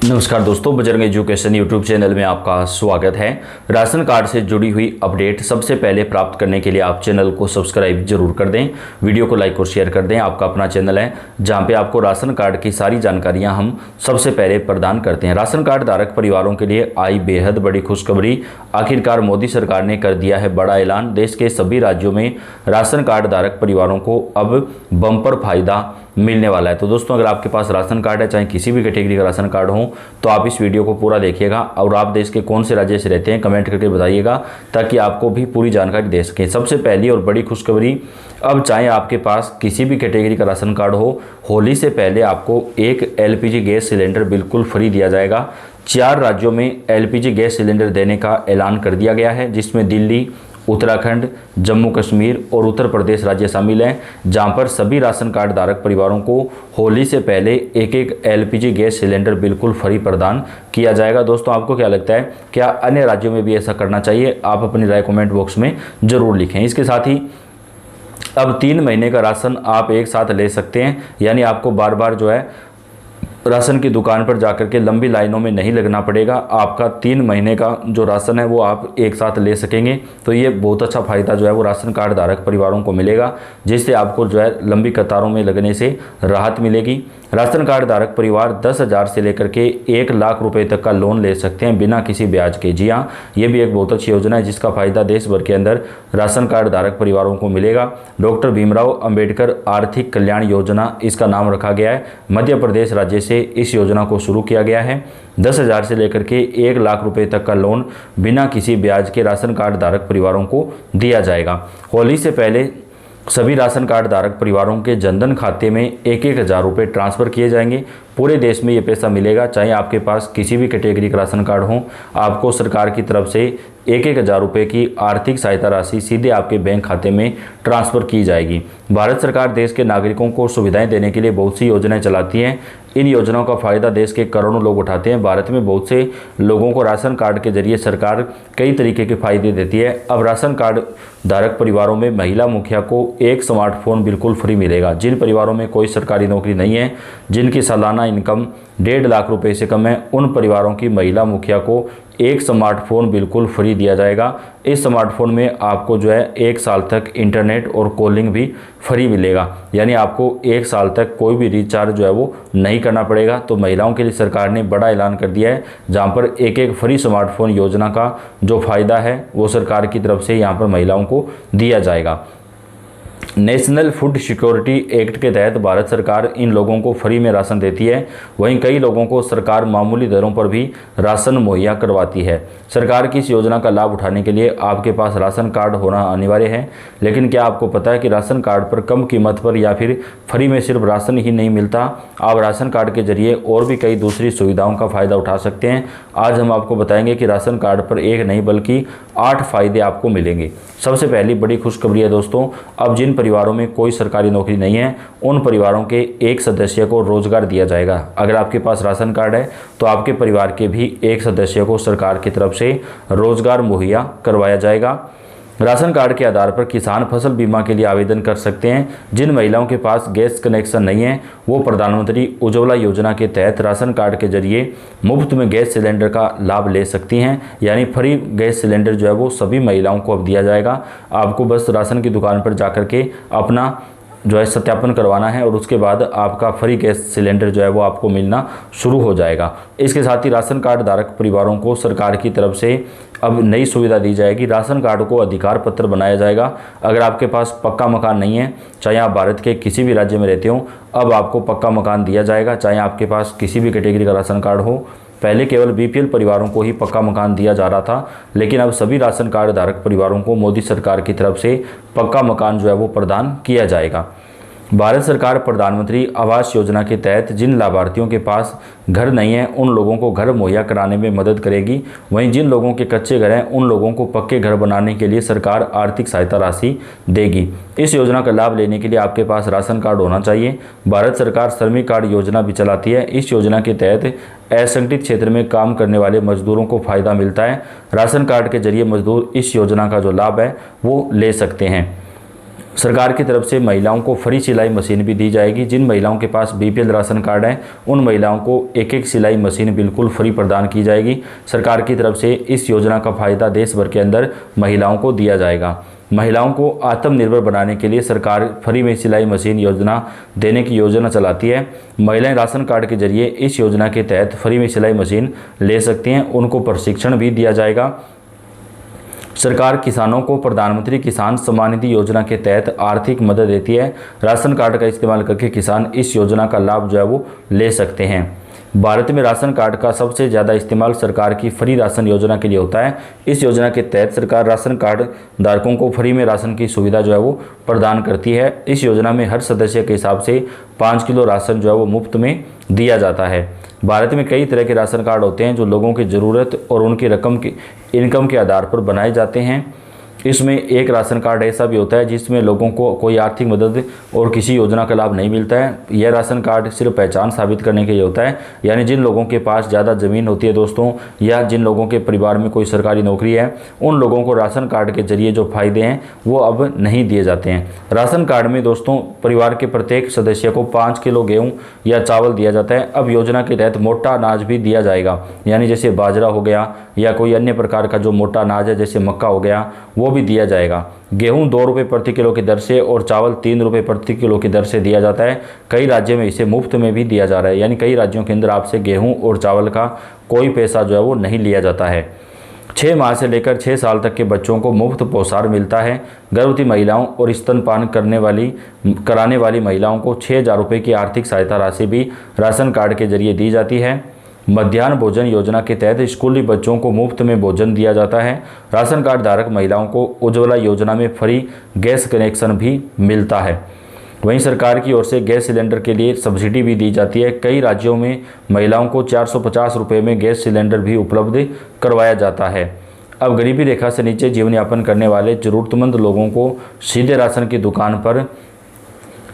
नमस्कार दोस्तों, Bajrang education YouTube channel में आपका स्वागत है। राशन कार्ड से जुड़ी हुई अपडेट सबसे पहले प्राप्त करने के लिए आप चैनल को सब्सक्राइब जरूर कर दें, वीडियो को लाइक और शेयर कर दें। आपका अपना चैनल है जहां पे आपको राशन कार्ड की सारी जानकारियां हम सबसे पहले प्रदान करते हैं। राशन कार्ड धारक परिवारों के लिए आई बेहद बड़ी खुशखबरी। आखिरकार मोदी सरकार ने कर दिया है बड़ा ऐलान। देश के सभी राज्यों में राशन कार्ड धारक परिवारों को अब बम्पर फायदा मिलने वाला है। तो दोस्तों, अगर आपके पास राशन कार्ड है, चाहे किसी भी कैटेगरी का राशन कार्ड हो, तो आप इस वीडियो को पूरा देखिएगा और आप देश के कौन से राज्य से रहते हैं कमेंट करके बताइएगा, ताकि आपको भी पूरी जानकारी दे सकें। सबसे पहली और बड़ी खुशखबरी, अब चाहे आपके पास किसी भी कैटेगरी का राशन कार्ड हो, होली से पहले आपको एक LPG गैस सिलेंडर बिल्कुल फ्री दिया जाएगा। 4 राज्यों में LPG गैस सिलेंडर देने का ऐलान कर दिया गया है, जिसमें दिल्ली, उत्तराखंड, जम्मू कश्मीर और उत्तर प्रदेश राज्य शामिल हैं, जहां पर सभी राशन कार्ड धारक परिवारों को होली से पहले एक LPG गैस सिलेंडर बिल्कुल फ्री प्रदान किया जाएगा। दोस्तों, आपको क्या लगता है, क्या अन्य राज्यों में भी ऐसा करना चाहिए? आप अपनी राय कमेंट बॉक्स में जरूर लिखें। इसके साथ ही अब 3 महीने का राशन आप एक साथ ले सकते हैं, यानी आपको बार बार जो है राशन की दुकान पर जाकर के लंबी लाइनों में नहीं लगना पड़ेगा। आपका 3 महीने का जो राशन है वो आप एक साथ ले सकेंगे। तो ये बहुत अच्छा फ़ायदा जो है वो राशन कार्ड धारक परिवारों को मिलेगा, जिससे आपको जो है लंबी कतारों में लगने से राहत मिलेगी। राशन कार्ड धारक परिवार 10,000 से लेकर के 1 लाख रुपए तक का लोन ले सकते हैं बिना किसी ब्याज के। जी हाँ, ये भी एक बहुत अच्छी योजना है, जिसका फ़ायदा देश भर के अंदर राशन कार्ड धारक परिवारों को मिलेगा। डॉक्टर भीमराव अंबेडकर आर्थिक कल्याण योजना इसका नाम रखा गया है। मध्य प्रदेश राज्य से इस योजना को शुरू किया गया है। 10,000 से लेकर के 1 लाख रुपए तक का लोन बिना किसी ब्याज के राशन कार्ड धारक परिवारों को दिया जाएगा। होली से पहले सभी राशन कार्ड धारक परिवारों के जनधन खाते में 1-1 हज़ार रुपये ट्रांसफ़र किए जाएंगे। पूरे देश में ये पैसा मिलेगा, चाहे आपके पास किसी भी कैटेगरी का राशन कार्ड हो। आपको सरकार की तरफ से 1-1 हज़ार रुपये की आर्थिक सहायता राशि सीधे आपके बैंक खाते में ट्रांसफ़र की जाएगी। भारत सरकार देश के नागरिकों को सुविधाएं देने के लिए बहुत सी योजनाएं चलाती हैं। इन योजनाओं का फ़ायदा देश के करोड़ों लोग उठाते हैं। भारत में बहुत से लोगों को राशन कार्ड के जरिए सरकार कई तरीके के फ़ायदे देती है। अब राशन कार्ड धारक परिवारों में महिला मुखिया को एक स्मार्टफोन बिल्कुल फ्री मिलेगा। जिन परिवारों में कोई सरकारी नौकरी नहीं है, जिनकी सालाना इनकम 1.5 लाख रुपए से कम है, उन परिवारों की महिला मुखिया को एक स्मार्टफोन बिल्कुल फ्री दिया जाएगा। इस स्मार्टफोन में आपको जो है 1 साल तक इंटरनेट और कॉलिंग भी फ्री मिलेगा, यानी आपको 1 साल तक कोई भी रिचार्ज जो है वो नहीं करना पड़ेगा। तो महिलाओं के लिए सरकार ने बड़ा ऐलान कर दिया है, जहां पर एक फ्री स्मार्टफोन योजना का जो फ़ायदा है वो सरकार की तरफ से यहां पर महिलाओं को दिया जाएगा। नेशनल फूड सिक्योरिटी एक्ट के तहत भारत सरकार इन लोगों को फ्री में राशन देती है। वहीं कई लोगों को सरकार मामूली दरों पर भी राशन मुहैया करवाती है। सरकार की इस योजना का लाभ उठाने के लिए आपके पास राशन कार्ड होना अनिवार्य है। लेकिन क्या आपको पता है कि राशन कार्ड पर कम कीमत पर या फिर फ्री में सिर्फ राशन ही नहीं मिलता, आप राशन कार्ड के जरिए और भी कई दूसरी सुविधाओं का फ़ायदा उठा सकते हैं। आज हम आपको बताएंगे कि राशन कार्ड पर 1 नहीं बल्कि 8 फ़ायदे आपको मिलेंगे। सबसे पहली बड़ी खुशखबरी है दोस्तों, अब जिन परिवारों में कोई सरकारी नौकरी नहीं है, उन परिवारों के एक सदस्य को रोजगार दिया जाएगा। अगर आपके पास राशन कार्ड है तो आपके परिवार के भी एक सदस्य को सरकार की तरफ से रोजगार मुहैया करवाया जाएगा। राशन कार्ड के आधार पर किसान फसल बीमा के लिए आवेदन कर सकते हैं। जिन महिलाओं के पास गैस कनेक्शन नहीं है, वो प्रधानमंत्री उज्ज्वला योजना के तहत राशन कार्ड के जरिए मुफ्त में गैस सिलेंडर का लाभ ले सकती हैं। यानी फ्री गैस सिलेंडर जो है वो सभी महिलाओं को अब दिया जाएगा। आपको बस राशन की दुकान पर जाकर के अपना जो है सत्यापन करवाना है और उसके बाद आपका फ्री गैस सिलेंडर जो है वो आपको मिलना शुरू हो जाएगा। इसके साथ ही राशन कार्ड धारक परिवारों को सरकार की तरफ से अब नई सुविधा दी जाएगी। राशन कार्ड को अधिकार पत्र बनाया जाएगा। अगर आपके पास पक्का मकान नहीं है, चाहे आप भारत के किसी भी राज्य में रहते हो, अब आपको पक्का मकान दिया जाएगा। चाहे आपके पास किसी भी कैटेगरी का राशन कार्ड हो। पहले केवल BPL परिवारों को ही पक्का मकान दिया जा रहा था, लेकिन अब सभी राशन कार्ड धारक परिवारों को मोदी सरकार की तरफ से पक्का मकान जो है वो प्रदान किया जाएगा। भारत सरकार प्रधानमंत्री आवास योजना के तहत जिन लाभार्थियों के पास घर नहीं है, उन लोगों को घर मुहैया कराने में मदद करेगी। वहीं जिन लोगों के कच्चे घर हैं, उन लोगों को पक्के घर बनाने के लिए सरकार आर्थिक सहायता राशि देगी। इस योजना का लाभ लेने के लिए आपके पास राशन कार्ड होना चाहिए। भारत सरकार श्रमिक कार्ड योजना भी चलाती है। इस योजना के तहत असंगठित क्षेत्र में काम करने वाले मजदूरों को फायदा मिलता है। राशन कार्ड के जरिए मजदूर इस योजना का जो लाभ है वो ले सकते हैं। सरकार की तरफ से महिलाओं को फ्री सिलाई मशीन भी दी जाएगी। जिन महिलाओं के पास बीपीएल राशन कार्ड है उन महिलाओं को एक एक सिलाई मशीन बिल्कुल फ्री प्रदान की जाएगी। सरकार की तरफ से इस योजना का फायदा देश भर के अंदर महिलाओं को दिया जाएगा। महिलाओं को आत्मनिर्भर बनाने के लिए सरकार फ्री में सिलाई मशीन योजना देने की योजना चलाती है। महिलाएं राशन कार्ड के जरिए इस योजना के तहत फ्री में सिलाई मशीन ले सकती हैं। उनको प्रशिक्षण भी दिया जाएगा। सरकार किसानों को प्रधानमंत्री किसान सम्मान निधि योजना के तहत आर्थिक मदद देती है। राशन कार्ड का इस्तेमाल करके किसान इस योजना का लाभ जो है वो ले सकते हैं। भारत में राशन कार्ड का सबसे ज़्यादा इस्तेमाल सरकार की फ्री राशन योजना के लिए होता है। इस योजना के तहत सरकार राशन कार्ड धारकों को फ्री में राशन की सुविधा जो है वो प्रदान करती है। इस योजना में हर सदस्य के हिसाब से 5 किलो राशन जो है वो मुफ्त में दिया जाता है। भारत में कई तरह के राशन कार्ड होते हैं जो लोगों की ज़रूरत और उनकी इनकम के आधार पर बनाए जाते हैं। इसमें एक राशन कार्ड ऐसा भी होता है जिसमें लोगों को कोई आर्थिक मदद और किसी योजना का लाभ नहीं मिलता है। यह राशन कार्ड सिर्फ पहचान साबित करने के लिए होता है, यानी जिन लोगों के पास ज़्यादा ज़मीन होती है दोस्तों, या जिन लोगों के परिवार में कोई सरकारी नौकरी है, उन लोगों को राशन कार्ड के जरिए जो फायदे हैं वो अब नहीं दिए जाते हैं। राशन कार्ड में दोस्तों परिवार के प्रत्येक सदस्य को 5 किलो गेहूँ या चावल दिया जाता है। अब योजना के तहत मोटा अनाज भी दिया जाएगा, यानी जैसे बाजरा हो गया या कोई अन्य प्रकार का जो मोटा अनाज है जैसे मक्का हो गया वो भी दिया जाएगा। गेहूं 2 रुपये प्रति किलो की दर से और चावल 3 रुपये प्रति किलो की दर से दिया जाता है। कई राज्यों में इसे मुफ्त में भी दिया जा रहा है, यानी कई राज्यों के अंदर आपसे गेहूं और चावल का कोई पैसा जो है वो नहीं लिया जाता है। 6 माह से लेकर 6 साल तक के बच्चों को मुफ्त पोषाहार मिलता है। गर्भवती महिलाओं और स्तनपान कराने वाली महिलाओं को 6,000 रुपये की आर्थिक सहायता राशि भी राशन कार्ड के जरिए दी जाती है। मध्याह्न भोजन योजना के तहत स्कूली बच्चों को मुफ्त में भोजन दिया जाता है। राशन कार्ड धारक महिलाओं को उज्ज्वला योजना में फ्री गैस कनेक्शन भी मिलता है। वहीं सरकार की ओर से गैस सिलेंडर के लिए सब्सिडी भी दी जाती है। कई राज्यों में महिलाओं को 450 रुपये में गैस सिलेंडर भी उपलब्ध करवाया जाता है। अब गरीबी रेखा से नीचे जीवन यापन करने वाले ज़रूरतमंद लोगों को सीधे राशन की दुकान पर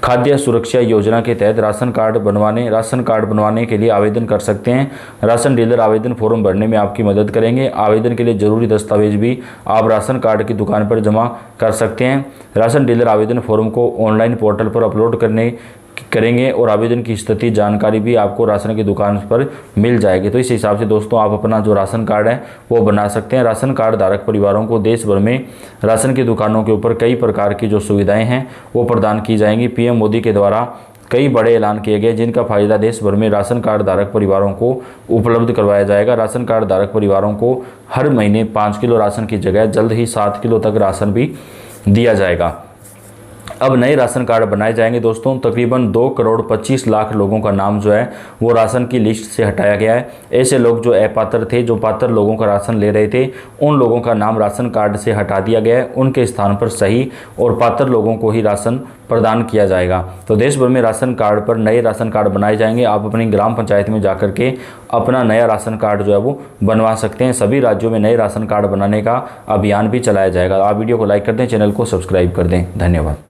खाद्य सुरक्षा योजना के तहत राशन कार्ड बनवाने के लिए आवेदन कर सकते हैं। राशन डीलर आवेदन फॉर्म भरने में आपकी मदद करेंगे। आवेदन के लिए ज़रूरी दस्तावेज भी आप राशन कार्ड की दुकान पर जमा कर सकते हैं। राशन डीलर आवेदन फॉर्म को ऑनलाइन पोर्टल पर अपलोड करेंगे और आवेदन की स्थिति जानकारी भी आपको राशन की दुकान पर मिल जाएगी। तो इस हिसाब से दोस्तों आप अपना जो राशन कार्ड है वो बना सकते हैं। राशन कार्ड धारक परिवारों को देश भर में राशन की दुकानों के ऊपर कई प्रकार की जो सुविधाएं हैं वो प्रदान की जाएंगी। पीएम मोदी के द्वारा कई बड़े ऐलान किए गए जिनका फायदा देश भर में राशन कार्ड धारक परिवारों को उपलब्ध करवाया जाएगा। राशन कार्ड धारक परिवारों को हर महीने 5 किलो राशन की जगह जल्द ही 7 किलो तक राशन भी दिया जाएगा। अब नए राशन कार्ड बनाए जाएंगे दोस्तों। तकरीबन 2 करोड़ 25 लाख लोगों का नाम जो है वो राशन की लिस्ट से हटाया गया है। ऐसे लोग जो अपात्र थे, जो पात्र लोगों का राशन ले रहे थे, उन लोगों का नाम राशन कार्ड से हटा दिया गया है। उनके स्थान पर सही और पात्र लोगों को ही राशन प्रदान किया जाएगा। तो देश भर में राशन कार्ड पर नए राशन कार्ड बनाए जाएंगे। आप अपनी ग्राम पंचायत में जाकर के अपना नया राशन कार्ड जो है वो बनवा सकते हैं। सभी राज्यों में नए राशन कार्ड बनाने का अभियान भी चलाया जाएगा। आप वीडियो को लाइक कर दें, चैनल को सब्सक्राइब कर दें। धन्यवाद।